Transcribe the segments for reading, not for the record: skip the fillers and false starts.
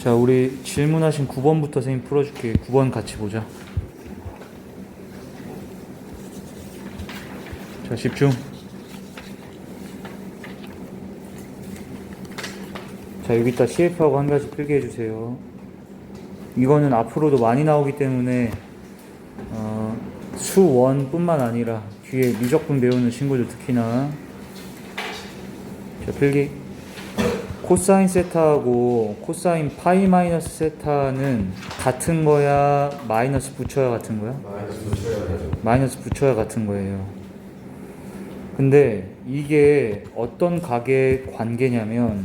자, 우리 질문하신 9번부터 선생님 풀어줄게. 9번 같이 보자. 자, 집중. 자, 여기다 CF하고 한 가지 필기 해주세요. 이거는 앞으로도 많이 나오기 때문에 수원뿐만 아니라 뒤에 미적분 배우는 친구들 특히나. 자, 필기. 코사인 세타하고 코사인 파이 마이너스 세타는 같은 거야? 마이너스 붙여야 같은 거야? 마이너스 붙여야 되죠. 마이너스 붙여야 같은 거예요. 근데 이게 어떤 각의 관계냐면,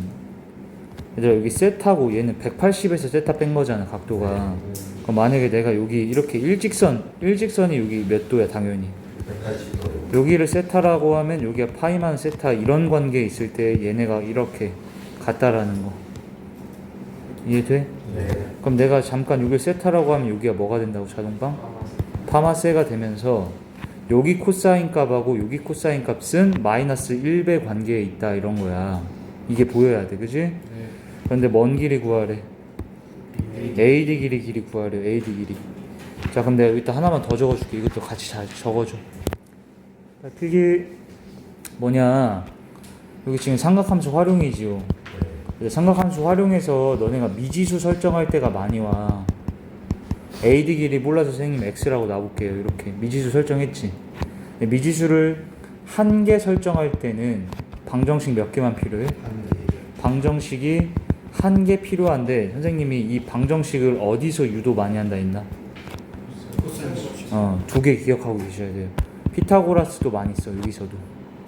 얘들아, 여기 세타고 얘는 180에서 세타 뺀 거잖아, 각도가. 그럼 만약에 내가 여기 이렇게 일직선이 여기 몇 도야, 당연히. 180도. 여기를 세타라고 하면 여기가 파이만 세타, 이런 관계에 있을 때 얘네가 이렇게 같다라는 거. 이해돼? 네. 그럼 내가 잠깐 여기를 세타라고 하면 여기가 뭐가 된다고, 자동방? 파마세가 되면서 여기 코사인 값하고 여기 코사인 값은 마이너스 1배 관계에 있다, 이런 거야. 이게 보여야 돼, 그지? 네. 그런데 먼 길이 구하래. AD 길이 구하래. AD 길이. 자, 그럼 내가 여기다 하나만 더 적어줄게. 이것도 같이 잘 적어줘. 자, 필기 뭐냐, 여기 지금 삼각함수 활용이지요. 삼각함수 활용해서 너네가 미지수 설정할 때가 많이 와. AD 길이 몰라서 선생님 X라고 놔볼게요. 이렇게 미지수 설정했지. 미지수를 한 개 설정할 때는 방정식 몇 개만 필요해? 방정식이 한 개 필요한데, 선생님이 이 방정식을 어디서 유도 많이 한다 했나? 두 개 기억하고 계셔야 돼요. 피타고라스도 많이 써, 여기서도.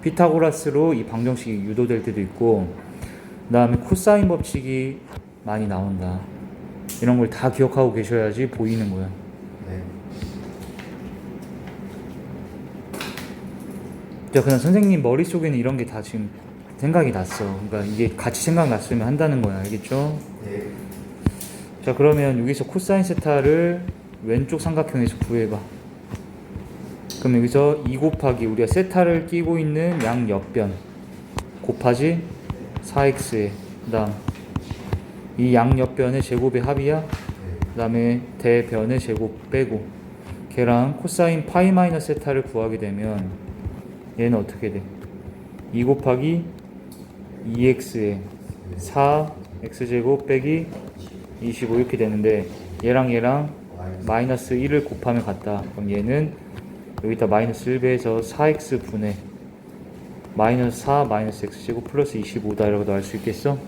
피타고라스로 이 방정식이 유도될 때도 있고, 그 다음에 코사인 법칙이 많이 나온다. 이런 걸 다 기억하고 계셔야지 보이는 거야. 네. 자, 그냥 선생님 머릿속에는 이런 게 다 지금 생각이 났어. 그러니까 이게 같이 생각났으면 한다는 거야. 알겠죠? 네. 자, 그러면 여기서 코사인 세타를 왼쪽 삼각형에서 구해봐. 그럼 여기서 2 곱하기 우리가 세타를 끼고 있는 양옆변 곱하지 4x에, 그 다음 이 양옆변의 제곱의 합이야. 그 다음에 대변의 제곱 빼고 걔랑 코사인 파이 마이너스 세타를 구하게 되면 얘는 어떻게 돼? 2 곱하기 2x에 4x제곱 빼기 25 이렇게 되는데, 얘랑 마이너스 1을 곱하면 같다. 그럼 얘는 여기다 마이너스 1배에서 4x 분의 마이너스 4 마이너스 x제곱 플러스 25다, 이라고도 알 수 있겠어?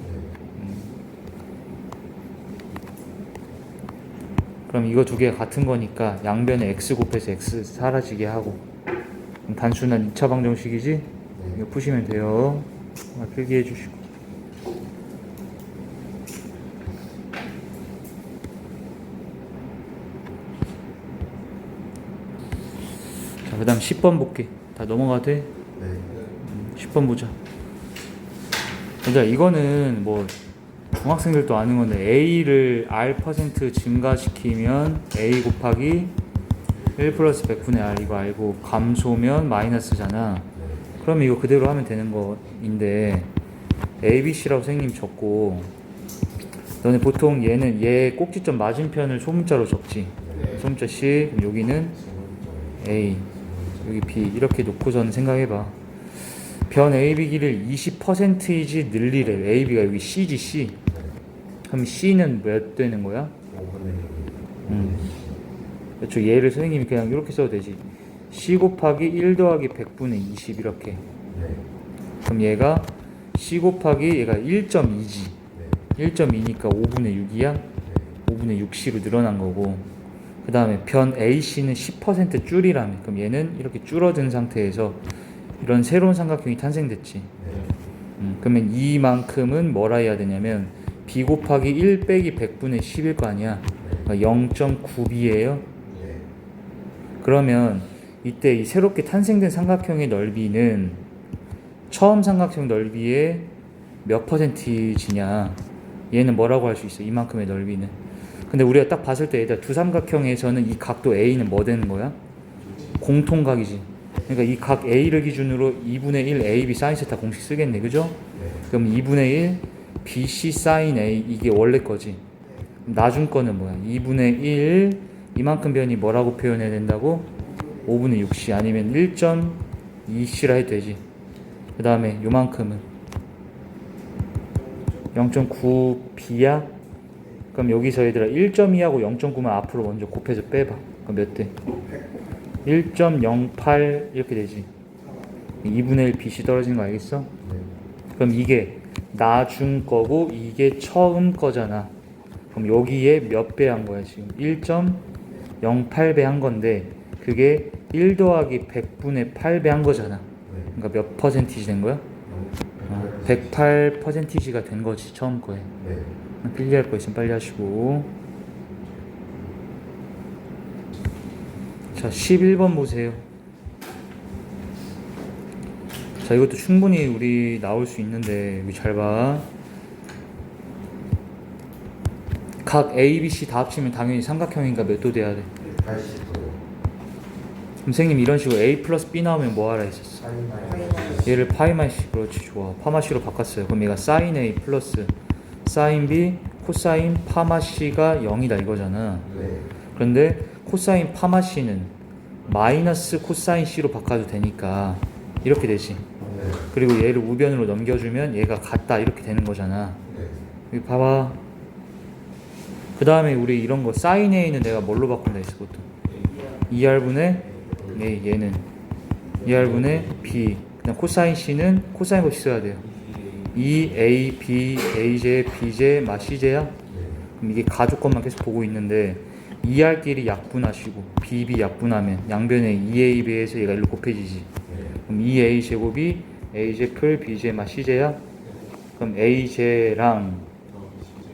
그럼 이거 두 개가 같은 거니까 양변에 x 곱해서 x 사라지게 하고, 그럼 단순한 2차 방정식이지? 이거 푸시면 돼요. 필기해 주시고. 자, 그 다음 10번 볼게. 다 넘어가도 돼? 네. 10번 보자. 자, 이거는 뭐 중학생들도 아는 건데, A를 R% 증가시키면 A 곱하기 1 플러스 100분의 R, 이거 알고, 감소면 마이너스잖아. 그러면 이거 그대로 하면 되는 거인데, ABC라고 선생님 적고, 너네 보통 얘는 얘 꼭지점 맞은편을 소문자로 적지. 소문자 C, 그럼 여기는 A, 여기 B, 이렇게 놓고선 생각해봐. 변 AB 길이를 20%이지 늘리래. AB가 여기 C지, C. 그럼 C는 몇 되는 거야? 5분의 1. 그렇죠. 얘를 선생님이 그냥 이렇게 써도 되지. C 곱하기 1 더하기 100분의 20 이렇게. 네. 그럼 얘가 C 곱하기 얘가 1.2지. 네. 1.2니까 5분의 6이야? 5분의 6C로 늘어난 거고, 그 다음에 변 AC는 10% 줄이라며. 그럼 얘는 이렇게 줄어든 상태에서 이런 새로운 삼각형이 탄생됐지. 네. 그러면 이만큼은 뭐라 해야 되냐면 B 곱하기 1 빼기 100분의 10일 거 아니야. 그러니까 0.9B예요. 네. 그러면 이때 이 새롭게 탄생된 삼각형의 넓이는 처음 삼각형 넓이의 몇 %지냐, 얘는 뭐라고 할 수 있어, 이만큼의 넓이는. 근데 우리가 딱 봤을 때 얘들아, 두 삼각형에서는 이 각도 A는 뭐 되는 거야? 공통각이지. 그러니까 이 각 A를 기준으로 2분의 1 AB 사인 세타 공식 쓰겠네, 그죠? 네. 그럼 2분의 1 BC 사인 A, 이게 원래 거지. 나중 거는 뭐야? 2분의 1 이만큼 변이 뭐라고 표현해야 된다고? 5분의 6c 아니면 1.2c라 해도 되지. 그 다음에 요만큼은 0.9b야? 그럼 여기서 얘들아 1.2하고 0.9만 앞으로 먼저 곱해서 빼봐. 그럼 몇 대? 1.08 이렇게 되지. 2분의 1 bc 떨어지는 거 알겠어? 네. 그럼 이게 나중 거고 이게 처음 거잖아. 그럼 여기에 몇 배 한 거야 지금? 1.08배 한 건데 그게 1 더하기 100분의 8배 한 거잖아. 네. 그러니까 몇 퍼센티지 된 거야? 108%가 된 거지 처음 거에. 네. 필기할 거 있으면 빨리 하시고. 자 11번 보세요. 자 이것도 충분히 우리 나올 수 있는데 여기 잘 봐. 각 A, B, C 다 합치면 당연히 삼각형이니까 몇 도 돼야 돼? 80도요. 선생님 이런 식으로 A 플러스 B 나오면 뭐 하라 했었어? 얘를 파이마시, 그렇지 좋아. 파마시로 바꿨어요. 그럼 얘가 사인 A 플러스 사인 B 코사인 파마시가 0이다 이거잖아. 네. 그런데 코사인 파마시는 마이너스 코사인 C로 바꿔도 되니까 이렇게 되지. 네. 그리고 얘를 우변으로 넘겨주면 얘가 같다 이렇게 되는 거잖아. 네. 여기 봐봐. 그 다음에 우리 이런 거 사인 A는 내가 뭘로 바꾼다 했어 보통? 2R분의 A 얘는 2R분의 B. 그다음 코사인 C는 코사인 법칙 써야 돼요. 2A, B, AJ, BJ, 마 CJ야? 그럼 이게 가족것만 계속 보고 있는데 2R끼리 약분하시고 BB 약분하면 양변에 2A 비해서 얘가 1로 곱해지지. 그럼 2A 제곱이 AJ 풀 BJ 마 CJ야? 그럼 AJ랑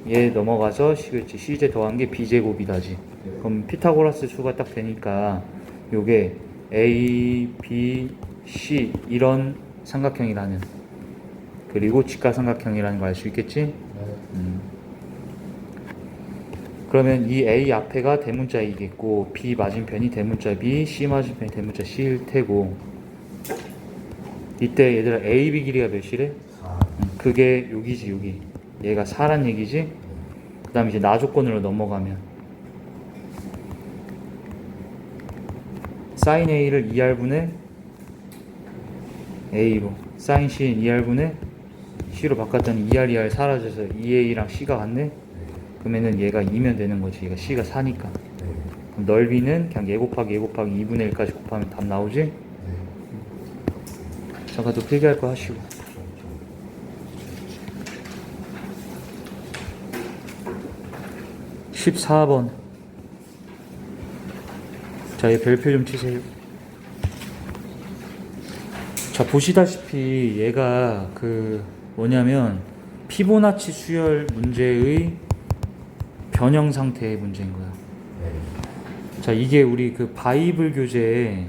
얘 넘어가서 CJ 더한 게 B제곱이다지. 그럼 피타고라스 수가 딱 되니까 요게 A, B, C 이런 삼각형이라는, 그리고 직각삼각형이라는 걸 알 수 있겠지? 그러면 이 A 앞에가 대문자 A겠고 B 맞은편이 대문자 B, C 맞은편이 대문자 C일 테고, 이때 얘들아 A, B 길이가 몇이래? 4. 그게 여기지 여기. 얘가 4란 얘기지? 그 다음에 이제 나 조건으로 넘어가면 사인 A를 2R분의 A로, 사인 C는 2R분의 C로 바꿨더니 2R, 2R 사라져서 2A랑 C가 같네? 그러면은 얘가 2면 되는 거지. 얘가 C가 4니까. 그럼 넓이는 그냥 얘 곱하기 2분의 1까지 곱하면 답 나오지? 잠깐 또 필기할 거 하시고. 14번. 자, 얘 별표 좀 치세요. 자, 보시다시피 얘가 그 뭐냐면 피보나치 수열 문제의 변형 상태의 문제인 거야. 자, 이게 우리 그 바이블 교재에,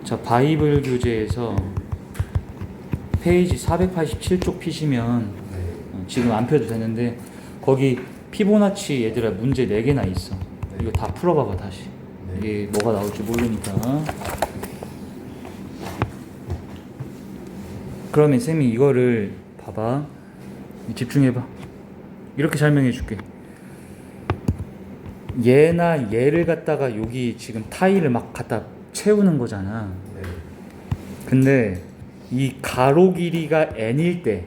자, 바이블 교재에서 페이지 487쪽 피시면 지금 안 펴도 되는데 거기 피보나치 얘들아 문제 4개나 있어. 이거 다 풀어봐봐 다시. 이게 뭐가 나올지 모르니까. 그러면 쌤이 이거를 봐봐. 집중해봐. 이렇게 설명해 줄게. 얘나 얘를 갖다가 여기 지금 타일을 막 갖다 채우는 거잖아. 근데 이 가로 길이가 n일 때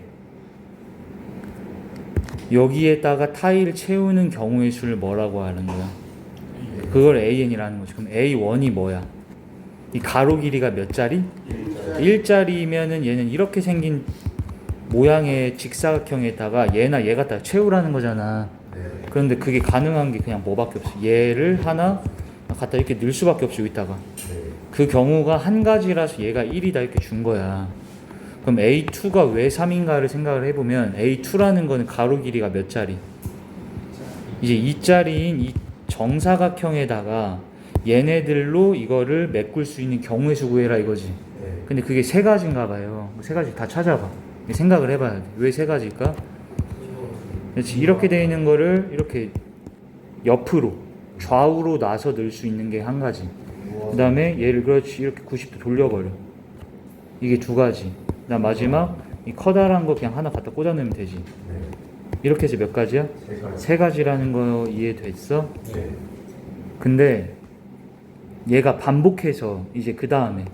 여기에다가 타일을 채우는 경우의 수를 뭐라고 하는 거야? 그걸 AN이라는 거지. 그럼 A1이 뭐야? 이 가로 길이가 몇 자리? 1자리면은 얘는 이렇게 생긴 모양의 직사각형에다가 얘나 얘 갖다가 채우라는 거잖아. 그런데 그게 가능한 게 그냥 뭐밖에 없어. 얘를 하나 갖다 이렇게 넣을 수밖에 없어 여기다가. 그 경우가 한 가지라서 얘가 1이다 이렇게 준 거야. 그럼 A2가 왜 3인가를 생각을 해보면 A2라는 거는 가로 길이가 몇 자리? 이제 2자리인 이 정사각형에다가 얘네들로 이거를 메꿀 수 있는 경우의 수 구해라 이거지. 근데 그게 3가지인가 봐요. 3가지 다 찾아봐. 생각을 해봐야 돼. 왜 3가지일까? 그렇지. 이렇게 되어 있는 거를 이렇게 옆으로 좌우로 놔서 넣을 수 있는 게 한 가지. 그 다음에 얘를 그렇지 이렇게 90도 돌려버려. 이게 2가지. 그 다음 마지막 이 커다란 거 그냥 하나 갖다 꽂아 넣으면 되지. 이렇게 해서 몇 가지야? 세 가지. 세 가지라는 거 이해됐어? 네. 근데 얘가 반복해서 이제 그 다음에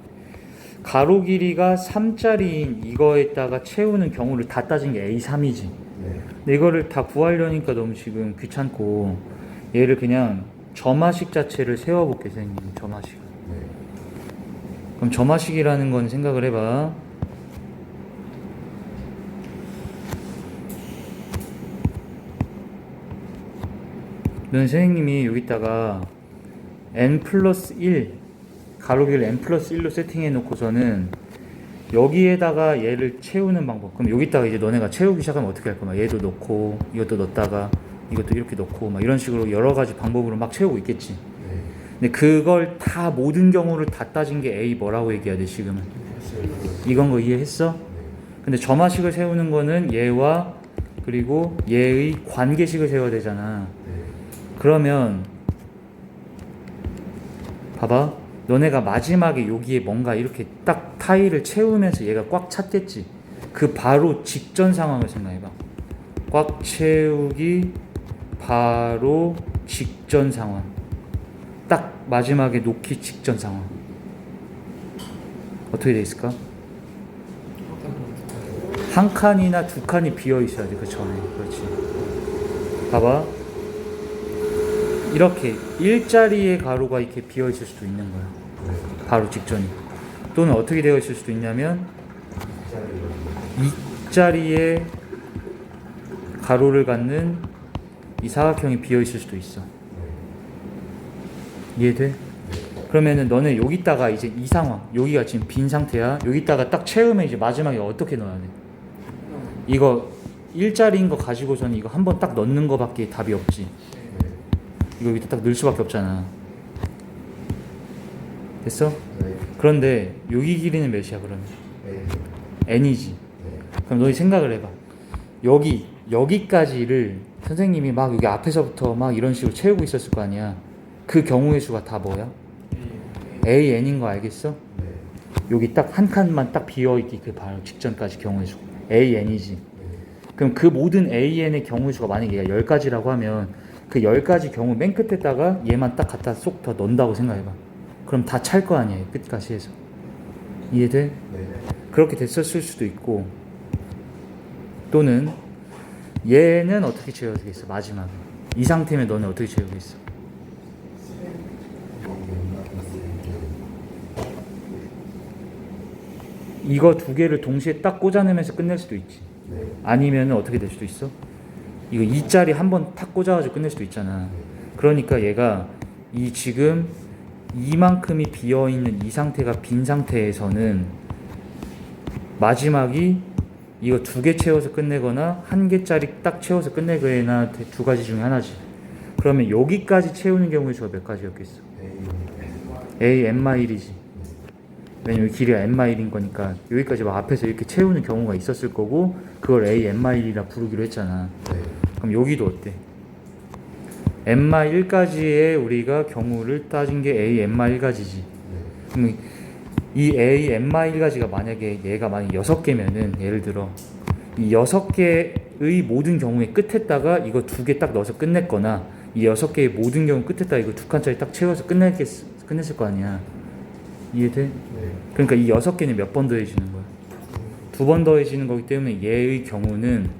가로 길이가 3짜리인 이거에다가 채우는 경우를 다 따진 게 A3이지. 네. 근데 이거를 다 구하려니까 너무 지금 귀찮고 얘를 그냥 점화식 자체를 세워볼게 선생님. 점화식. 네. 그럼 점화식이라는 건 생각을 해봐. 넌 선생님이 여기다가 n 플러스 1 가로길 n 플러스 1로 세팅해 놓고서는 여기에다가 얘를 채우는 방법. 그럼 여기다가 이제 너네가 채우기 시작하면 어떻게 할 거야? 얘도 넣고 이것도 넣었다가 이것도 이렇게 넣고 막 이런 식으로 여러 가지 방법으로 막 채우고 있겠지. 네. 근데 그걸 다 모든 경우를 다 따진 게 A 뭐라고 얘기해야 돼 지금은? 이건 거 이해했어? 근데 점화식을 세우는 거는 얘와 그리고 얘의 관계식을 세워야 되잖아. 네. 그러면 봐봐. 너네가 마지막에 여기에 뭔가 이렇게 딱 타일을 채우면서 얘가 꽉 찼겠지. 그 바로 직전 상황을 생각해봐. 꽉 채우기 바로 직전 상황. 딱 마지막에 놓기 직전 상황. 어떻게 돼 있을까? 한 칸이나 두 칸이 비어 있어야 돼. 그 전에. 그렇지. 봐봐. 이렇게 일자리의 가로가 이렇게 비어 있을 수도 있는 거야. 바로 직전이. 또는 어떻게 되어 있을 수도 있냐면 이 자리에 가로를 갖는 이 사각형이 비어 있을 수도 있어. 이해돼? 그러면은 너네 여기다가 이제 이 상황, 여기가 지금 빈 상태야. 여기다가 딱 채우면 이제 마지막에 어떻게 넣어야 돼? 이거 일자리인 거 가지고서는 이거 한번 딱 넣는 거밖에 답이 없지. 이거 여기다 딱 넣을 수밖에 없잖아. 됐어? 네. 그런데 여기 길이는 몇이야 그러면? 네. n이지. 네. 그럼 너희 생각을 해봐. 여기까지를 선생님이 막 여기 앞에서부터 막 이런 식으로 채우고 있었을 거 아니야. 그 경우의 수가 다 뭐야? AN인 거 알겠어? 네. 여기 딱 한 칸만 딱 비어있기 그 바로 직전까지 경우의 수 AN이지. 그럼 그 모든 AN의 경우의 수가 만약에 얘가 10가지라고 하면 그 10가지 경우 맨 끝에다가 얘만 딱 갖다 쏙 더 넣는다고 생각해봐. 그럼 다 찰 거 아니야 끝까지 해서. 이해돼? 네. 그렇게 됐었을 수도 있고, 또는 얘는 어떻게 채워지겠어? 마지막에 이 상태면 너는 어떻게 채우겠어? 이거 두 개를 동시에 딱 꽂아내면서 끝낼 수도 있지. 네. 아니면 어떻게 될 수도 있어? 이거 2짜리 한번 탁 꽂아가지고 끝낼 수도 있잖아. 그러니까 얘가 이 지금 이만큼이 비어있는 이 상태가 빈 상태에서는 마지막이 이거 두 개 채워서 끝내거나 한 개짜리 딱 채워서 끝내거나 두 가지 중에 하나지. 그러면 여기까지 채우는 경우의 수가 몇 가지였겠어? A n-1이지. 왜냐면 길이가 n-1인 거니까 여기까지 막 앞에서 이렇게 채우는 경우가 있었을 거고 그걸 A n-1이라 부르기로 했잖아. 네. 그럼 여기도 어때? n-1까지의 우리가 경우를 따진 게 A n-1가지지. 그럼 이 A n-1가지가 만약에 얘가 만약 6개면은 예를 들어 이 6개의 모든 경우의 끝에다가 이거 두 개 딱 넣어서 끝냈거나 이 6개의 모든 경우 끝에다가 이거 두 칸짜리 딱 채워서 끝냈을 거 아니야. 이해돼? 네. 그러니까 이 6개는 몇 번 더해지는 거야? 2번 더해지는 거기 때문에 얘의 경우는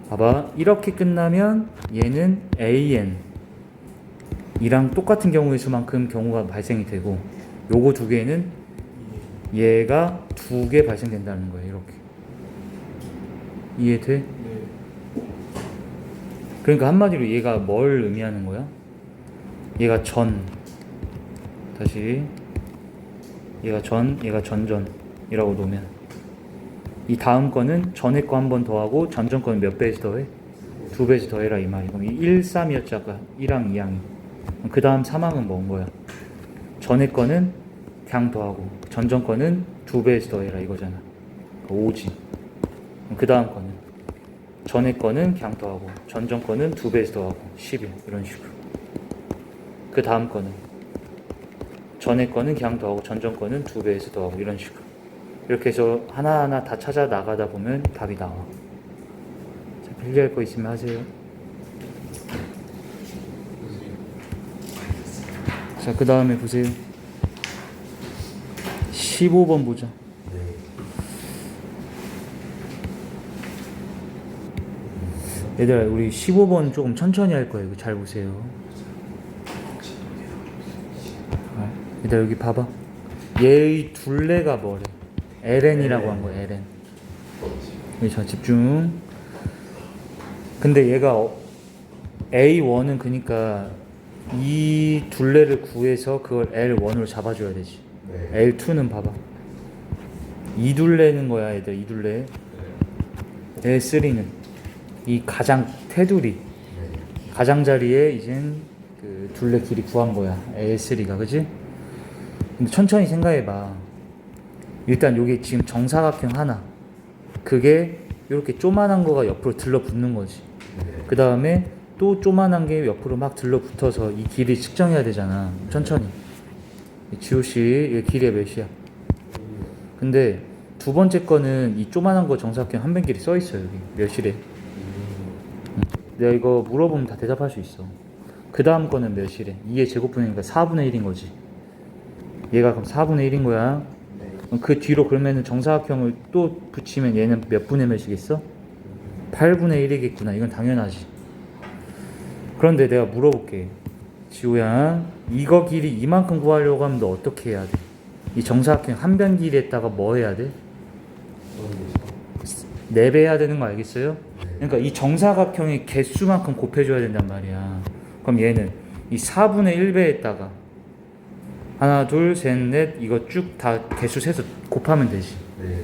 봐봐. 이렇게 끝나면 얘는 AN 이랑 똑같은 경우의 수만큼 경우가 발생이 되고 요거 두 개는 얘가 두 개 발생된다는 거예요. 이렇게. 이해돼? 그러니까 한마디로 얘가 뭘 의미하는 거야? 얘가 다시 얘가 얘가 전전이라고 놓으면 이 다음 거는 전에 거 한 번 더하고 전전 거는 몇 배에서 더해? 2배에서 더해라 이 말이. 그럼 이 1, 3이었지 아까 1항 2항이. 그 다음 3항은 뭔 거야? 전에 거는 그냥 더하고 전전 거는 2배에서 더해라 이거잖아. 5지. 그 다음 거는 전에 거는 그냥 더하고 전전 거는 2배에서 더하고 11 이런 식으로. 그 다음 거는 전에 거는 그냥 더하고 전전 거는 2배에서 더하고 이런 식으로. 이렇게 해서 하나하나 다 찾아 나가다 보면 답이 나와. 자, 해결할 거 있으면 하세요. 자, 그 다음에 보세요. 15번 보자. 네. 얘들아, 우리 15번 조금 천천히 할 거예요. 이거 잘 보세요. 얘들아, 여기 봐봐. 얘의 둘레가 뭐래? LN이라고 한 거야, LN. 여기 자, 집중. 근데 얘가 A1은 그니까 이 둘레를 구해서 그걸 L1으로 잡아줘야 되지. 네. L2는 봐봐. 이 둘레는 거야, 얘들. 이 둘레. L3는 이 가장 테두리, 네. 가장자리에 이젠 그 둘레 길이 구한 거야, L3가. 그지? 근데 천천히 생각해봐. 일단 요게 지금 정사각형 하나, 그게 이렇게 조만한 거가 옆으로 들러붙는 거지. 네. 그 다음에 또 조만한 게 옆으로 막 들러붙어서 이 길이 측정해야 되잖아. 천천히. 지호씨, 이 길이 몇이야? 근데 두 번째 거는 이 조만한 거 정사각형 한 변길이 써있어. 여기 몇이래? 내가 이거 물어보면 다 대답할 수 있어. 그 다음 거는 몇이래? 2의 제곱분이니까 4분의 1인 거지. 얘가 그럼 4분의 1인 거야. 네. 그럼 그 뒤로 그러면은 정사각형을 또 붙이면 얘는 몇 분의 몇이겠어? 8분의 1이겠구나. 이건 당연하지. 그런데 내가 물어볼게. 지호야, 이거 길이 이만큼 구하려고 하면 너 어떻게 해야 돼? 이 정사각형 한 변 길이에다가 뭐 해야 돼? 4배 해야 되는 거 알겠어요? 그러니까 이 정사각형의 개수만큼 곱해줘야 된단 말이야. 그럼 얘는 이 4분의 1배에다가 하나, 둘, 셋, 넷 이거 쭉 다 개수 세서 곱하면 되지. 네.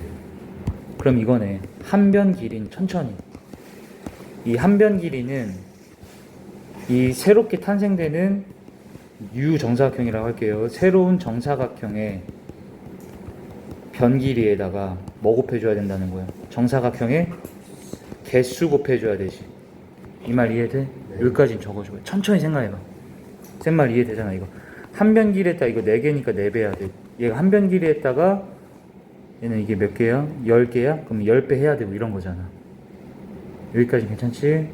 그럼 이거네. 한 변 길이는 천천히. 이 한 변 길이는 이 새롭게 탄생되는 유정사각형이라고 할게요. 새로운 정사각형의 변 길이에다가 뭐 곱해줘야 된다는 거야? 정사각형의 개수 곱해줘야 되지. 이 말 이해돼? 네. 여기까지 적어줘. 천천히 생각해봐. 쌤 말 이해되잖아. 이거 한 변 길이에다가 이거 4개니까 4배 해야 돼. 얘가 한 변 길이에다가 얘는 이게 몇 개야? 10개야? 그럼 10배 해야 되고 이런 거잖아. 여기까지 괜찮지? 네.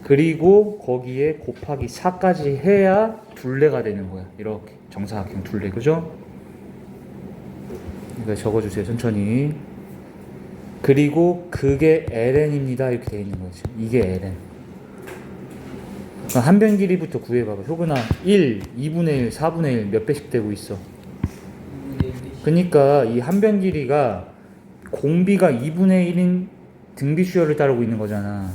그리고 거기에 곱하기 4까지 해야 둘레가 되는 거야. 이렇게 정사각형 둘레. 그죠? 이거 적어주세요. 천천히. 그리고 그게 LN입니다. 이렇게 되어 있는 거지. 이게 LN. 한 변 길이부터 구해봐봐. 효근아, 1, 2분의 1, 4분의 1 몇 배씩 되고 있어? 그러니까 이 한 변 길이가 공비가 2분의 1인 등비 수열을 따르고 있는 거잖아.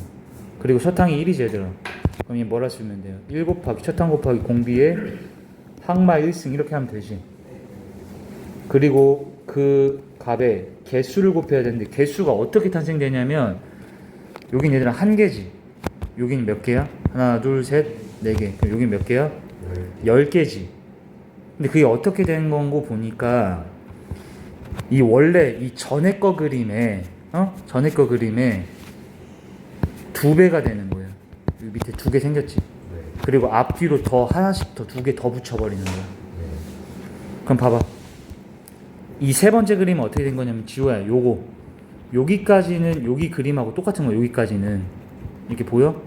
그리고 셔탕이 1이지 얘들아. 그럼 얘 뭐라 쓰면 돼요? 1 곱하기 셔탕 곱하기 공비의 항마 1승 이렇게 하면 되지. 그리고 그 값에 개수를 곱해야 되는데 개수가 어떻게 탄생되냐면 여긴 얘들아 한 개지. 여긴 몇 개야? 하나, 둘, 셋, 네 개. 그럼 여긴 몇 개야? 10개지. 근데 그게 어떻게 된 건고 보니까 이 원래 이 전에 거 그림에 전에 거 그림에 2배가 되는 거예요. 여기 밑에 2개 생겼지. 네. 그리고 앞뒤로 더 하나씩 더 2개 더 붙여버리는 거야. 그럼 봐봐. 이 세 번째 그림은 어떻게 된 거냐면 지호야, 요거 여기까지는 여기 그림하고 똑같은 거. 여기까지는 이렇게 보여?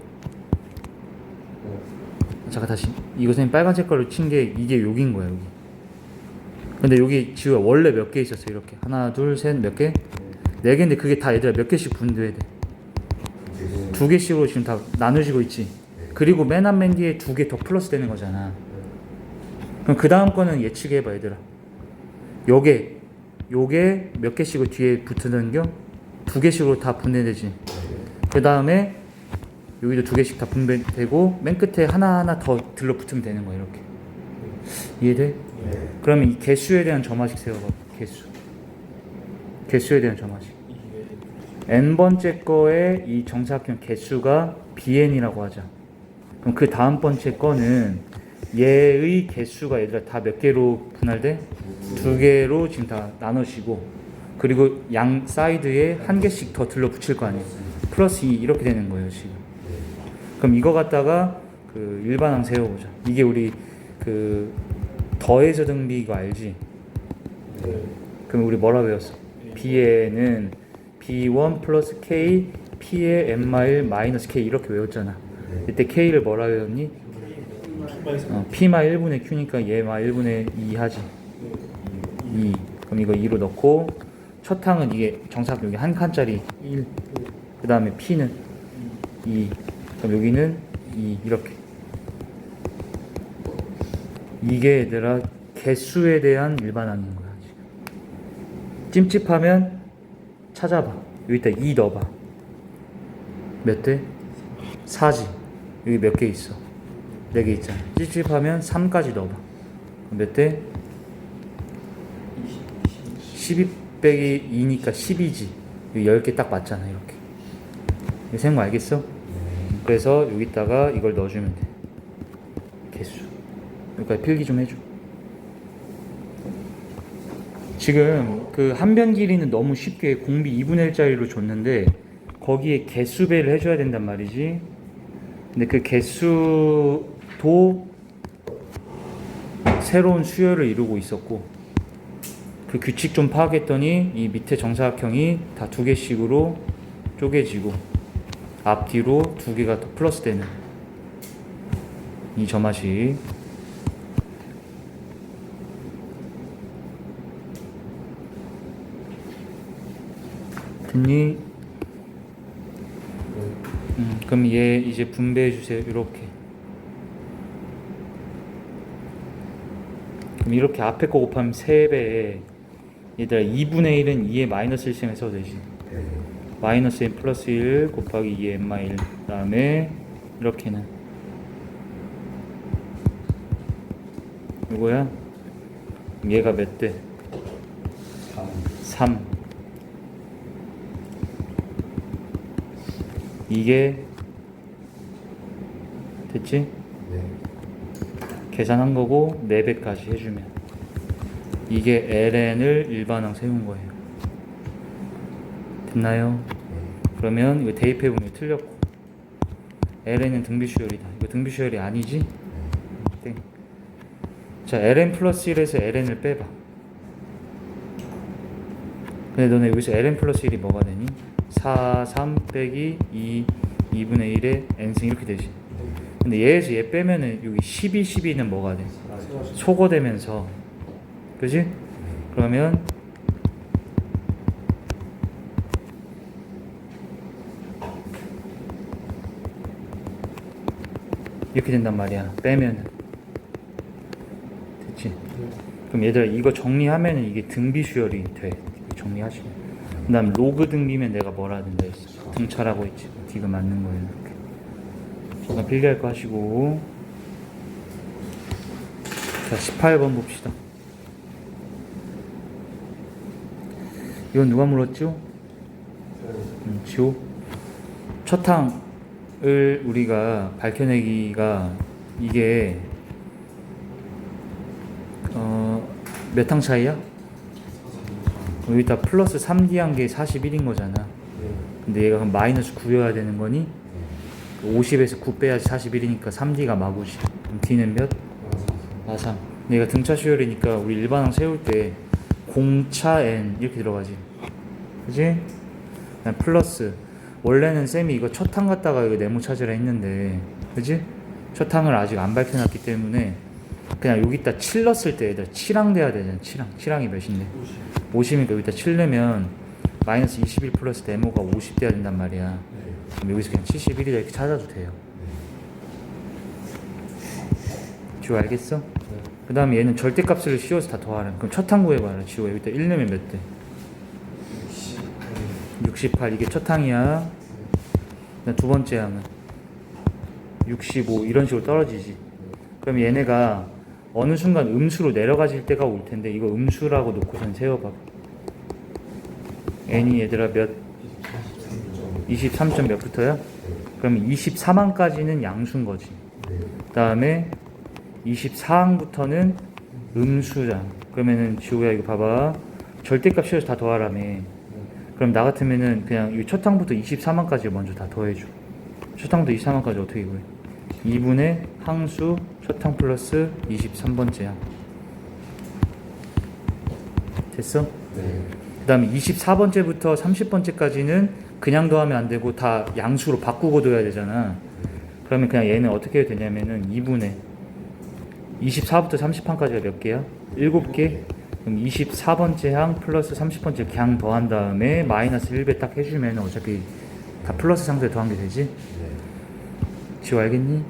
잠깐 다시. 이거 선생님 빨간색 걸로 친 게 이게 여기인 거야. 여기. 근데 여기 지호야 원래 몇 개 있었어? 이렇게 하나, 둘, 셋, 몇 개? 4개인데 그게 다 얘들아 몇 개씩 분배해야 돼. 2개씩으로 지금 다 나눠지고 있지. 그리고 맨 앞 맨 뒤에 2개 더 플러스 되는 거잖아. 그럼 그 다음 거는 예측해봐 얘들아. 요게 몇 개씩을 뒤에 붙는겨? 2개씩으로 다 분배되지. 그 다음에 여기도 2개씩 다 분배되고 맨 끝에 하나하나 더 들러붙으면 되는 거야. 이렇게. 이해돼? 네. 그러면 이 개수에 대한 점화식 세워봐. 개수에 대한 점화식. n번째 거의 이 정사각형 개수가 bn이라고 하자. 그럼 그 다음 번째 거는 얘의 개수가 얘들아 다 몇 개로 분할돼? 2개로 지금 다 나눠지고, 그리고 양 사이드에 한 개씩 더 들러붙일 거 아니에요. 플러스 2 이렇게 되는 거예요 지금. 그럼 이거 갖다가 그 일반항 세워보자. 이게 우리 그 더해서 등비 이거 알지? 그럼 우리 뭐라 배웠어? bn은 b1 플러스 k P의 N-1 마이너스 K 이렇게 외웠잖아. 이때 K를 뭐라 외웠니? P마 1분의 Q니까 얘마 1분의 2 하지. 2. 그럼 이거 2로 넣고 첫 항은 이게 정사각 여기 한 칸짜리 1. 그 다음에 P는 2. 그럼 여기는 2 이렇게. 이게 얘들아 개수에 대한 일반항인 거야. 지금. 찜찜하면 찾아봐. 여기다 2 넣어봐. 몇 대? 4지. 여기 몇 개 있어? 4개 있잖아. 찝찝하면 3까지 넣어봐. 몇 대? 12 빼기 2니까 12지. 여기 10개 딱 맞잖아. 이렇게. 이거 생거 알겠어? 그래서 여기다가 이걸 넣어주면 돼. 개수. 여기까지 필기 좀 해줘. 지금 그 한변 길이는 너무 쉽게 공비 2분의 1짜리로 줬는데 거기에 개수배를 해줘야 된단 말이지. 근데 그 개수도 새로운 수열을 이루고 있었고 그 규칙 좀 파악했더니 이 밑에 정사각형이 다 2개씩으로 쪼개지고 앞뒤로 2개가 더 플러스 되는 이 점화식. 됐니? 그럼 얘 이제 분배해 주세요. 이렇게. 그럼 이렇게 앞에 거 곱하면 3배에 얘들아 2분의 1은 2의 마이너스 1셈 써도 되지. 마이너스 n 플러스 1 곱하기 2의 n 마이너스 1. 그 다음에 이렇게는 이거야. 그럼 얘가 몇 대? 3. 이게 됐지? 네. 계산한 거고 4배까지 해주면 이게 ln을 일반항 세운 거예요. 됐나요? 그러면 이거 대입해보면 틀렸고 ln은 등비수열이다. 이거 등비수열이 아니지? 땡. 자, ln 플러스 1에서 ln을 빼봐. 근데 너네 여기서 ln 플러스 1이 뭐가 되니? 4, 3 빼기 2분의 1에 n승 이렇게 되지. 근데 얘에서 얘 빼면은 여기 12, 12는 뭐가 돼? 소거되면서. 그지? 그러면 이렇게 된단 말이야. 빼면은. 됐지? 그럼 얘들아 이거 정리하면은 이게 등비수열이 돼. 정리하시면. 그 다음 로그 등비면 내가 뭐라 된다 했어? 등차라고 했지. 디귿 맞는 거예요. 이렇게. 잠깐 필기할 거 하시고. 자, 18번 봅시다. 이건 누가 물었죠? 지호. 첫 항을 우리가 밝혀내기가 이게 몇 항 차이야? 여기다 플러스 3D 한 게 41인 거잖아. 근데 얘가 그럼 마이너스 9여야 되는 거니? 50에서 9 빼야지 41이니까 3D가 마구지. 그럼 D는 몇? 3. 얘가 등차 수열이니까 우리 일반항 세울 때 공차 N 이렇게 들어가지. 그지? 플러스. 원래는 쌤이 이거 첫 항 갖다가 이거 네모 찾으라 했는데, 그지? 첫 항을 아직 안 밝혀놨기 때문에 그냥 여기다 7 넣었을 때 얘들 7항 돼야 되잖아. 7항이 몇인데? 50이니까 여기다 7 넣으면 마이너스 21 플러스 네모가 50 돼야 된단 말이야. 그럼 여기서 그냥 71이다 이렇게 찾아도 돼요. 지호 알겠어? 그 다음에 얘는 절대값을 씌워서 다 더하라. 그럼 첫 항 구해봐라. 지호 여기다 1 넣으면 몇 대? 68. 이게 첫 항이야. 두 번째 항은 65. 이런 식으로 떨어지지. 그럼 얘네가 어느 순간 음수로 내려가질 때가 올 텐데 이거 음수라고 놓고선 세워봐. n이 얘들아 몇? 23점 몇부터야? 그러면 23항까지는 양수인 거지. 그 다음에 24항부터는 음수잖아. 그러면은 지호야 이거 봐봐. 절대값 씌워서 다 더하라며. 그럼 나 같으면은 그냥 이 첫 항부터 23항까지 먼저 다 더해줘. 첫 항부터 23항까지 어떻게 구해? 2분의 항수 첫 항 플러스 23번째 항. 됐어? 네. 그 다음에 24번째부터 30번째까지는 그냥 더하면 안 되고 다 양수로 바꾸고 둬야 되잖아. 그러면 그냥 얘는 어떻게 해야 되냐면은 2분의 24부터 30항까지가 몇 개야? 7개? 그럼 24번째 항 플러스 30번째 갱 더한 다음에 마이너스 1배 딱 해주면 어차피 다 플러스 상수에 더한 게 되지? 지호 알겠니?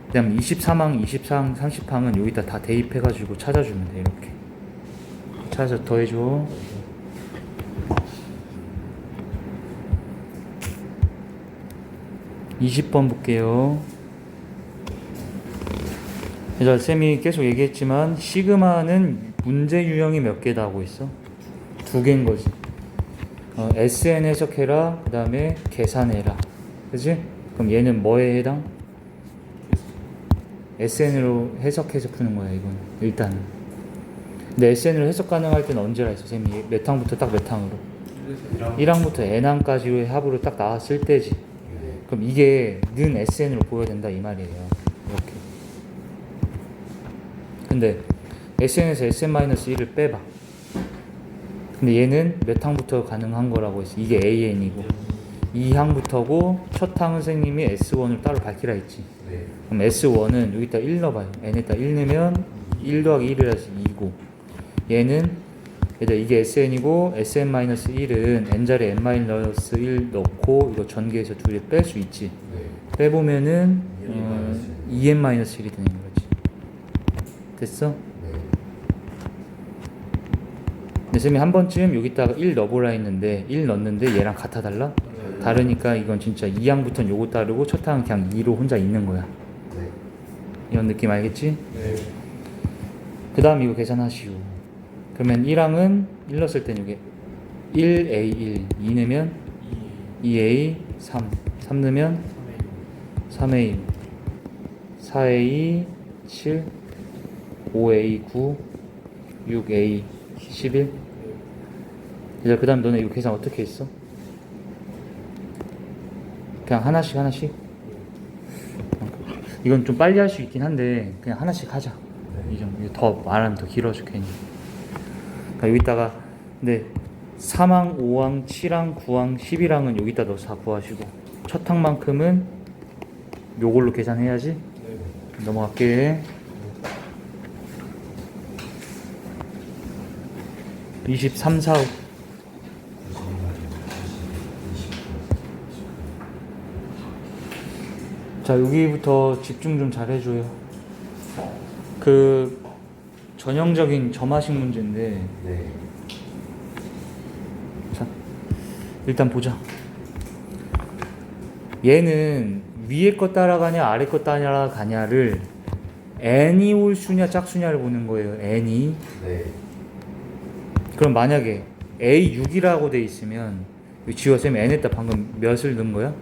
그 다음에 23항, 24항, 30항은 여기다 다 대입해가지고 찾아주면 돼. 이렇게 찾아서 더해줘. (20번) 볼게요. 그래서 쌤이 계속 얘기했지만 시그마는 문제 유형이 몇 개다 하고 있어? 2개인 거지. SN 해석해라, 그 다음에 계산해라. 그치? 그럼 얘는 뭐에 해당? SN으로 해석해서 푸는 거야 이건 일단은. 근데 SN으로 해석 가능할 때는 언제라 했어 쌤이? 몇 항부터 딱 몇 항으로? 1항부터 N항까지의 합으로 딱 나왔을 때지. 그럼 이게 는 SN으로 보여야 된다 이 말이에요. 이렇게. 근데 SN에서 SN-1을 빼봐. 근데 얘는 몇 항부터 가능한 거라고 했어? 이게 AN이고 2항부터고 첫 항은 선생님이 S1을 따로 밝히라 했지. 그럼 S1은 여기다 1 넣어봐요. N에다 1 넣으면 1 더하기 1이라서 2고 얘는 이게 SN이고 SN-1은 N자리에 N-1 넣고 이거 전개해서 두 개 뺄 수 있지. 빼보면은 EN-1이 되는 거지. 됐어? 근데 쌤이 한 번쯤 여기다가 1 넣어보라 했는데 1 넣었는데 얘랑 같아 달라? 다르니까 이건 진짜 2항부터는 요거 따르고 첫 항은 그냥 2로 혼자 있는 거야. 이런 느낌 알겠지? 그 다음 이거 계산하시오. 그러면 1항은 1 넣었을 땐 이게 1A1 2 넣으면 2A 3 넣으면 3A 4A 7 5A 9 6A 11. 이제 그 다음 너네 이거 계산 어떻게 했어? 그냥 하나씩? 이건 좀 빨리 할 수 있긴 한데 그냥 하나씩 하자. 이 정도. 더 말하면 더 길어져 괜히. 그러니까 여기다가 근데 3항, 5항, 7항, 9항, 11항은 여기다 넣어서 다 구하시고 첫 항만큼은 요걸로 계산해야지. 넘어갈게. 23, 4 자 여기부터 집중 좀 잘 해줘요. 그 전형적인 점화식 문제인데 자 일단 보자. 얘는 위에 거 따라가냐 아래 거 따라가냐를 n이 홀수냐 짝수냐를 보는 거예요. n이. 그럼 만약에 A6이라고 돼 있으면 지호쌤이 n에다 방금 몇을 넣은 거야?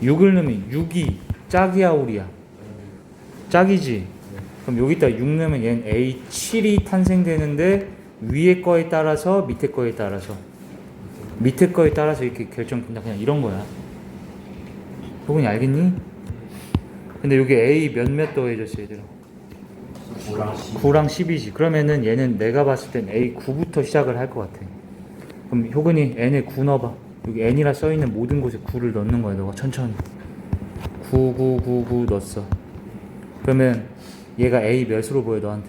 6을 넣으면 6이 짝이야 오리야? 짝이지? 그럼 여기다 6 넣으면 얘는 A7이 탄생되는데 위에 거에 따라서 밑에 거에 따라서 이렇게 결정된다. 그냥 이런 거야. 혹은 알겠니? 근데 여기 A 몇몇 더해졌어 얘들아? 9랑 10이지. 그러면은 얘는 내가 봤을 땐 A9부터 시작을 할 것 같아. 그럼 효근이 n에 9 넣어봐. 여기 n이라 써있는 모든 곳에 9를 넣는 거야. 너가 천천히 9, 9, 9, 9 넣었어. 그러면 얘가 A 몇으로 보여 너한테?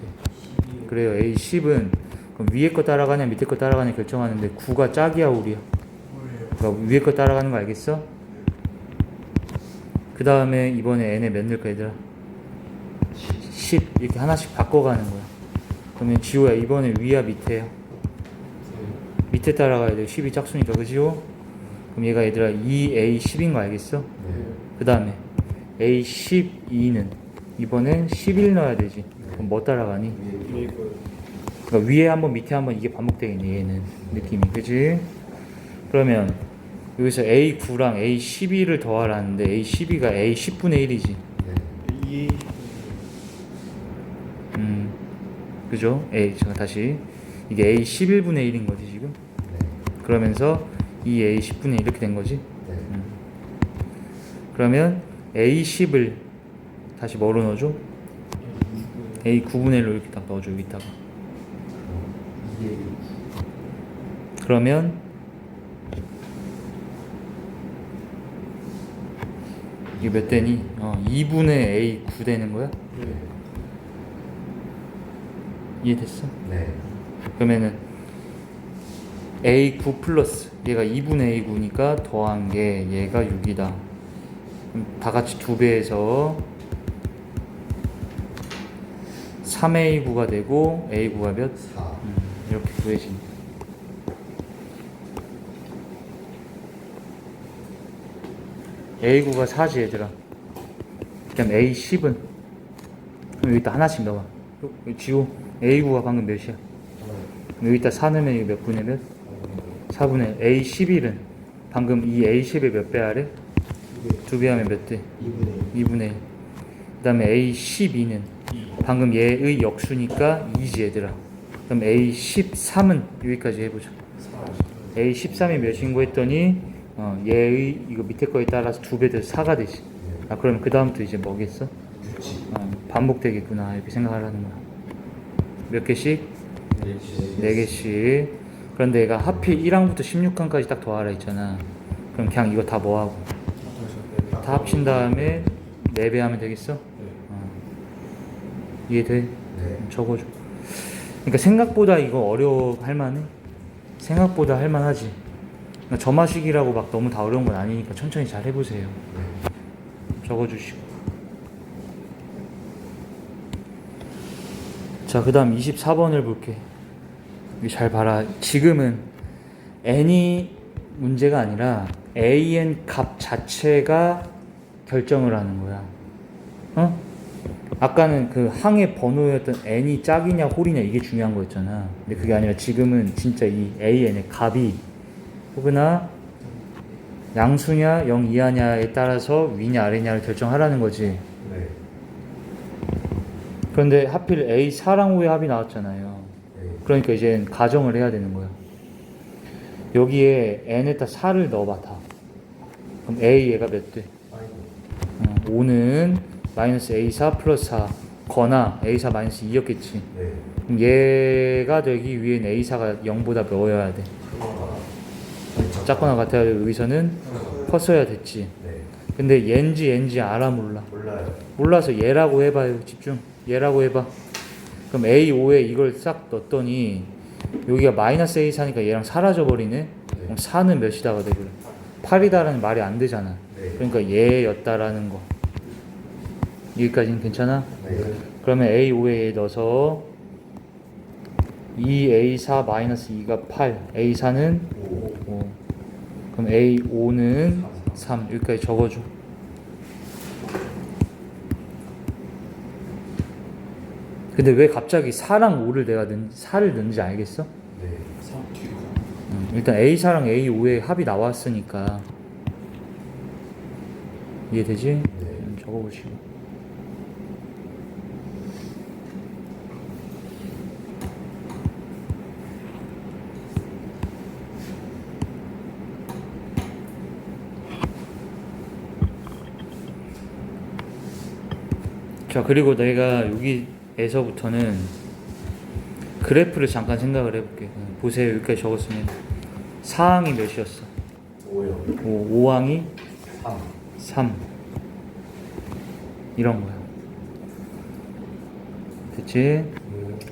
그래요. A10은 그럼 위에 거 따라가냐 밑에 거 따라가냐 결정하는데 9가 짝이야 오리야? 그러니까 위에 거 따라가는 거 알겠어? 그 다음에 이번에 n에 몇 넣을까 얘들아? 10 이렇게 하나씩 바꿔가는 거야. 그러면 지호야 이번에 위야 밑에야? 밑에 따라가야 돼. 10이 짝수니까 그지요? 그럼 얘가 얘들아 2A10인 거 알겠어? 그 다음에 A12는 이번엔 11 넣어야 되지. 그럼 뭐 따라가니? 그러니까 위에 한번 밑에 한번 이게 반복되겠네 얘는 느낌이. 그지? 그러면 여기서 A9랑 A12를 더하라는데 A12가 A10분의 1이지. 그죠? 제가 다시 이게 A11분의 1인 거지 지금. 그러면서 이 A10분의 1 이렇게 된 거지. 그러면 A10을 다시 뭐로 넣어줘? A9분의 1로 이렇게 딱 넣어줘 여기다가. 그러면 이게 몇 되니? 2분의 A 9 되는 거야? 네. 이해됐어? 네. 그러면은 A 9 플러스 얘가 2분의 A 9니까 더한 게 얘가 6이다. 그럼 다 같이 2배해서 3A 9가 되고 A 9가 몇? 4. 이렇게 구해진다. A 9가 4지 얘들아. 그럼 A 10은 그럼 여기다 하나씩 넣어봐. 여기 지우. A 9가 방금 몇이야? 그럼 여기다 4 넣으면 이게 몇 분의 몇? 4분의 A 11은 방금 이 A 10의 몇 배 아래? 2배 하면 몇 대? 2분의 1. 그 다음에 A 12는 방금 얘의 역수니까 2지 얘들아. 그럼 A 13은 여기까지 해보자. A 13이 몇인 거 했더니 얘의 이거 밑에 거에 따라서 2배 돼서 4가 되지. 아 그러면 그 다음부터 이제 뭐겠어? 반복되겠구나 이렇게 생각하라는 거야. 몇 개씩? 4개씩. 그런데 얘가 하필 1항부터 16항까지 딱 더하라 했잖아. 그럼 그냥 이거 다 뭐하고? 다 합친 다음에 4배 하면 되겠어? 이해돼? 네. 적어줘. 그러니까 생각보다 이거 어려워 할만해? 생각보다 할만하지. 그러니까 점화식이라고 막 너무 다 어려운 건 아니니까 천천히 잘 해보세요. 적어주시고. 자, 그 다음 24번을 볼게. 여기 잘 봐라. 지금은 n이 문제가 아니라 an 값 자체가 결정을 하는 거야. 아까는 그 항의 번호였던 n이 짝이냐 홀이냐 이게 중요한 거였잖아. 근데 그게 아니라 지금은 진짜 이 an의 값이 혹은 양수냐 0 이하냐에 따라서 위냐 아래냐를 결정하라는 거지. 네. 그런데 하필 A4랑 5의 합이 나왔잖아요. 그러니까 이제 가정을 해야 되는 거야. 여기에 n에다 4를 넣어봐 다. 그럼 A 얘가 몇 돼? 5는 마이너스 A4 플러스 4 거나 A4 마이너스 2였겠지. 네. 그럼 얘가 되기 위해는 A4가 0보다 뭐여야 돼? 작거나 같아야 돼. 여기서는 컸어야 됐지. 네. 근데 얘인지 알아 몰라? 몰라요. 몰라서 얘라고 해봐요. 집중. 얘라고 해봐. 그럼 A5에 이걸 싹 넣었더니 여기가 마이너스 A4니까 얘랑 사라져 버리네. 그럼 4는 몇이다가 돼 그래? 8이다라는 말이 안 되잖아. 네. 그러니까 얘였다라는 거. 여기까지는 괜찮아? 네. 그러면 A5에 넣어서 2A4 마이너스 2가 8, A4는 5. 그럼 A5는 3. 여기까지 적어줘. 근데 왜 갑자기 4랑 5를 내가 4를 넣는지 알겠어? 네. 3 뒤로. 일단 A4랑 A5의 합이 나왔으니까 이해되지? 네. 적어보시고. 자, 그리고 내가 여기에서부터는 그래프를 잠깐 생각을 해볼게. 보세요. 여기까지 적었으면 4항이 몇이었어? 5요. 5항이 3. 3 이런 거야. 됐지?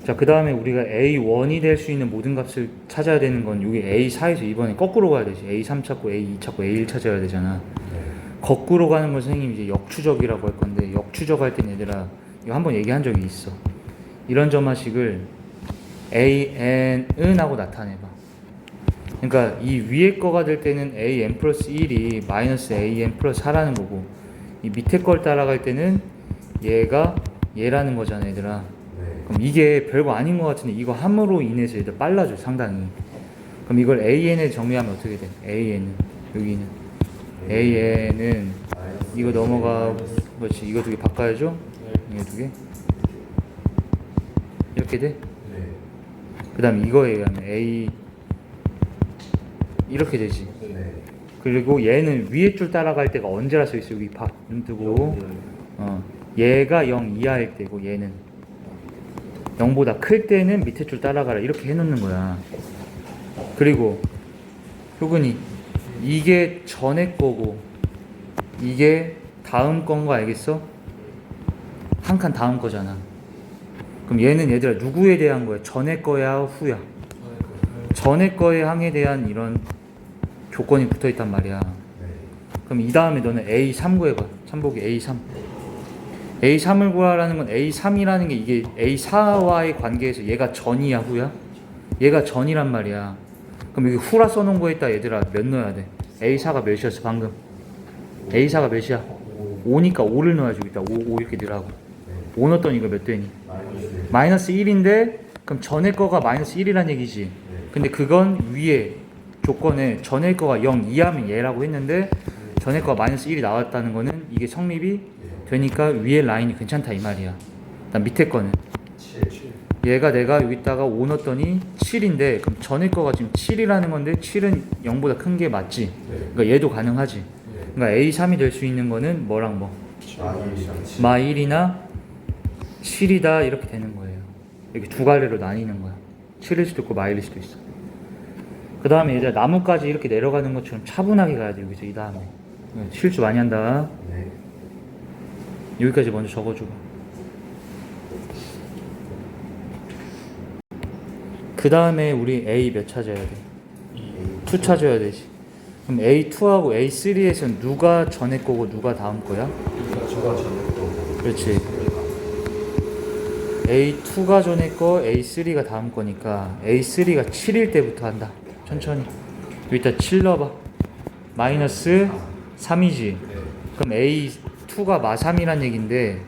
자, 그 다음에 우리가 A1이 될 수 있는 모든 값을 찾아야 되는 건 여기 A4에서 이번에 거꾸로 가야 되지. A3 찾고 A2 찾고 A1 찾아야 되잖아. 네. 거꾸로 가는 건 선생님이 이제 역추적이라고 할 건데, 역추적 할 땐 얘들아 이거 한번 얘기한 적이 있어. 이런 점화식을 AN은 하고 나타내봐. 그러니까 이 위에 거가 될 때는 AN 플러스 1이 마이너스 AN 플러스 4라는 거고, 이 밑에 걸 따라갈 때는 얘가 얘라는 거잖아 얘들아. 네. 그럼 이게 별거 아닌 것 같은데 이거 함으로 인해서 얘들 빨라져 상당히. 그럼 이걸 AN에 정리하면 어떻게 돼? AN은 여기는 AN은 이거 넘어가, 그렇지, 이거 두 개 바꿔야죠. 이거 두 개 이렇게 돼. 네. 그 다음 이거에 의하면 A 이렇게 되지. 네. 그리고 얘는 위에 줄 따라갈 때가 언제라 써 있어. 여기 봐. 눈 뜨고 얘가 0 이하일 때고 얘는 0보다 클 때는 밑에 줄 따라가라 이렇게 해놓는 거야. 그리고 효근이 이게 전에 거고 이게 다음 건 거 알겠어? 한 칸 다음 거잖아. 그럼 얘는 얘들아 누구에 대한 거야? 전에 거야 후야? 전에 거의 항에 대한 이런 조건이 붙어 있단 말이야. 그럼 이 다음에 너는 A3 구해봐. 참보기 A3. A3을 구하라는 건 A3이라는 게 이게 A4와의 관계에서 얘가 전이야 후야? 얘가 전이란 말이야. 그럼 여기 후라 써놓은 거에다 얘들아 몇 넣어야 돼? A4가 몇이었어 방금? A4가 몇이야? 5니까 5를 넣어야지. 여기다 5 이렇게 넣으라고. 5 넣었더니 이거 몇 되니? 마이너스 1인데 그럼 전에 거가 마이너스 1이란 얘기지. 근데 그건 위에 조건에 전에 거가 0 이하면 얘라고 했는데 전에 거가 마이너스 1이 나왔다는 거는 이게 성립이 되니까 위에 라인이 괜찮다 이 말이야. 그다음 밑에 거는 얘가 내가 여기다가 5 넣었더니 7인데 그럼 전에 거가 지금 7이라는 건데 7은 0보다 큰 게 맞지. 그러니까 얘도 가능하지. 그러니까 A3이 될 수 있는 거는 뭐랑 뭐? 마1이나 7이다 이렇게 되는 거예요. 이렇게 두 갈래로 나뉘는 거야. 7일 수도 있고 마일일 수도 있어. 그 다음에 이제 나무까지 이렇게 내려가는 것처럼 차분하게 가야 돼. 여기서 이 다음에 실수 많이 한다. 여기까지 먼저 적어주고 그 다음에 우리 A 몇 찾아야 돼? 2 찾아야 되지. 그럼 A2하고 A3에서는 누가 전에 거고 누가 다음 거야? 저가 전에 거고. 그렇지. A2가 전에 거, A3가 다음 거니까 A3가 7일 때부터 한다. 천천히. 여기다 7 넣어봐. 마이너스 3이지. 그럼 A2가 마3이란 얘긴데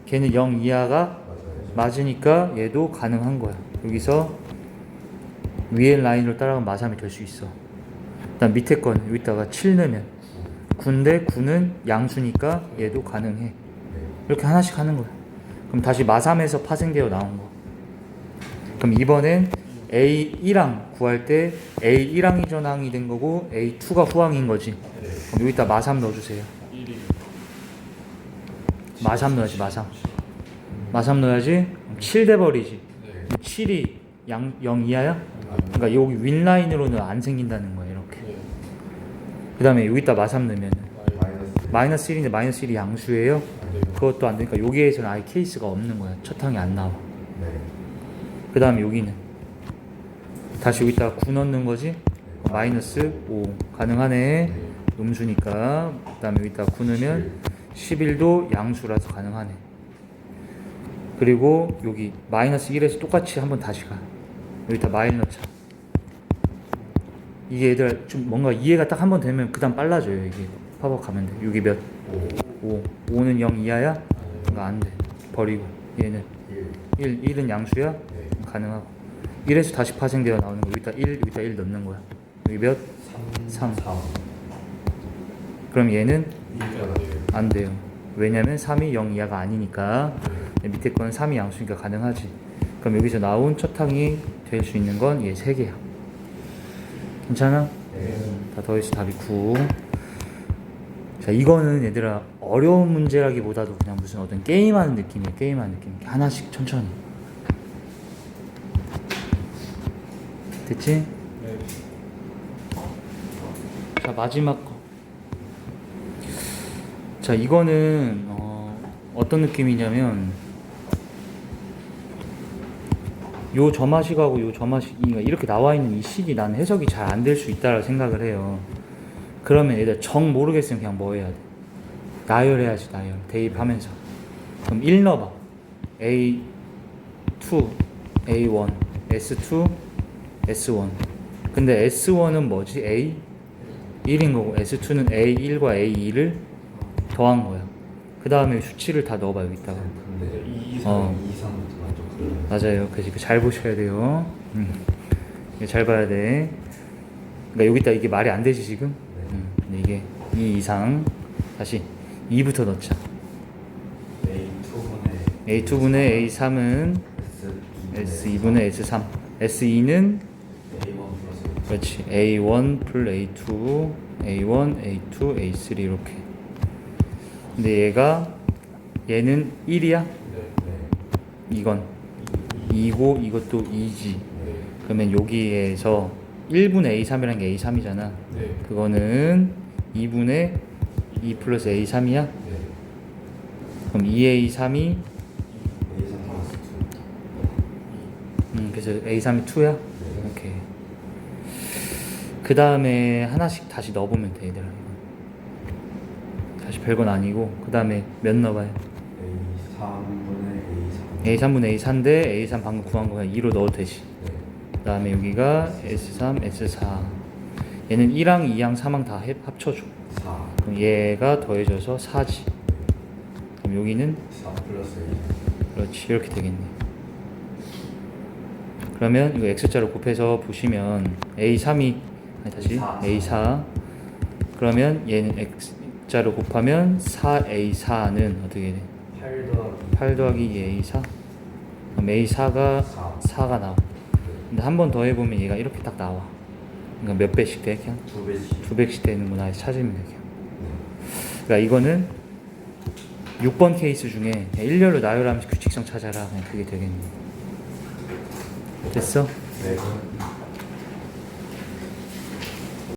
걔는 0 이하가 맞으니까 얘도 가능한 거야. 여기서 위에 라인으로 따라가면 마3이 될 수 있어. 그다음 밑에 건 여기다가 7 넣으면 9인데 9는 양수니까 얘도 가능해. 이렇게 하나씩 하는 거야. 그럼 다시 마3에서 파생되어 나온 거. 그럼 이번엔 A1항 구할 때 A1항이 전항이 된 거고 A2가 후항인 거지. 그럼 여기다 마3 넣어주세요. 마3 넣어야지. 마3 넣어야지. 7 돼버리지. 7이 0 이하야? 그러니까 여기 윗라인으로는 안 생긴다는 거야. 이렇게. 그 다음에 여기다 마3 넣으면 마이너스 1인데 마이너스 1이 양수예요? 그것도 안 되니까 여기에서는 아예 케이스가 없는 거야. 첫 항이 안 나와. 그 다음에 여기는 다시 여기다가 9 넣는 거지. 마이너스 5 가능하네. 음수니까. 그 다음에 여기다가 9 넣으면 11도 양수라서 가능하네. 그리고 여기 마이너스 1에서 똑같이 한번 다시 가. 여기다 마일 넣자. 이게 얘들 좀 뭔가 이해가 딱 한번 되면 그 다음 빨라져요. 이게 팝업 가면 돼. 여기 몇? 5. 5는 0 이하야? 그러니까 안 돼. 버리고. 얘는 1은 양수야? 가능하고. 1에서 다시 파생되어 나오는 거. 여기다 1 넣는 거야. 여기 몇? 3. 그럼 얘는 안 돼요. 왜냐면 3이 0 이하가 아니니까. 밑에 거는 3이 양수니까 가능하지. 그럼 여기서 나온 첫 항이 될 수 있는 건 얘 3개야. 괜찮아? 다 더해서 답이 9. 자, 이거는 얘들아 어려운 문제라기보다도 그냥 무슨 어떤 게임하는 느낌이야. 게임하는 느낌. 하나씩 천천히. 됐지? 자, 마지막 거. 자, 이거는 어떤 느낌이냐면 요 점화식하고 요 점화식이 이렇게 나와 있는 이 식이 난 해석이 잘 안 될 수 있다고 생각을 해요. 그러면 얘들 정 모르겠으면 그냥 뭐 해야 돼? 나열해야지. 나열. 대입하면서. 그럼 1 넣어봐. A2, A1, S2, S1. 근데 S1은 뭐지? A1인 거고 S2는 A1과 A2를 더한 거야. 그 다음에 수치를 다 넣어봐 여기다가. 근데 2, 3, 2, 3부터 먼저 맞아요. 그래서 잘 보셔야 돼요. 이거 잘 봐야 돼. 그러니까 여기다 이게 말이 안 되지 지금. 근데 이게 2 이상 다시 2부터 넣자. A2분의 A3은 S2분의 S3. S2는 그렇지. A1 플러스 A2, A1, A2, A3 이렇게. 근데 얘는 1이야? 이건 2고 이것도 2지. 그러면 여기에서 1분의 A3이라는 게 A3이잖아. 그거는 2분의 2 플러스 A3이야? 네. 그럼 2A3이 A3 플러스 2. 그래서 A3이 2야? 네. 오케이. 그 다음에 하나씩 다시 넣어보면 돼 얘들아. 다시 별건 아니고 그 다음에 몇 넣어봐요? A3분의 A3. A3분의 A4인데 A3 방금 구한 거 그냥 2로 넣어도 되지. 네. 그 다음에 여기가 S3, S4. 얘는 1항, 2항, 3항 다 합쳐줘. 4. 그럼 얘가 더해져서 4지. 그럼 여기는 4 플러스 A3. 그렇지 이렇게 되겠네. 그러면 이거 X자로 곱해서 보시면 A3이 아니 다시 A4 그러면 얘는 X자로 곱하면 4A4는 어떻게 돼? 8 더하기 2A4 그럼 A4가 4가 나와. 근데 한 번 더 해보면 얘가 이렇게 딱 나와. 그러니까 몇 배씩 돼? 그냥 2배씩. 200씩 되는구나 해서 찾으면 돼 그냥. 그러니까 이거는 6번 케이스 중에 그냥 일렬로 나열하면서 규칙성 찾아라 그냥 그게 되겠네. 됐어? 네.